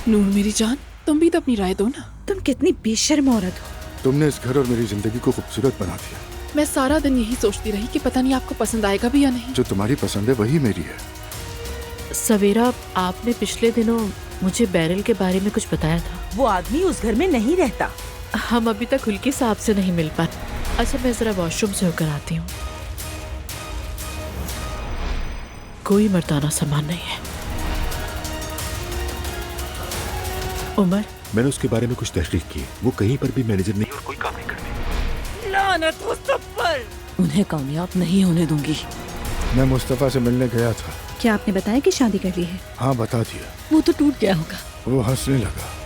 नूर मेरी जान, तुम भी तो अपनी राय दो ना। तुम कितनी बेशर्म औरत हो। तुमने इस घर और मेरी जिंदगी को खूबसूरत बना दिया। मैं सारा दिन यही सोचती रही कि पता नहीं आपको पसंद आएगा भी या नहीं। जो तुम्हारी पसंद है वही मेरी है। सवेरा, आपने पिछले दिनों मुझे बैरल के बारे में कुछ बताया था। वो आदमी उस घर में नहीं रहता। हम अभी तक हुल्की साहब से नहीं मिल पाए। अच्छा, मैं जरा वॉशरूम से होकर आती हूँ। कोई मर्दाना सामान नहीं है। उमर, मैंने उसके बारे में कुछ तहकीक की। वो कहीं पर भी मैनेजर नहीं और कोई काम नहीं करती। लानत हो सब पर। उन्हें कामयाब नहीं होने दूंगी। मैं मुस्तफा से मिलने गया था। क्या आपने बताया कि शादी कर ली है? हाँ, बता दिया। वो तो टूट गया होगा। वो हंसने लगा।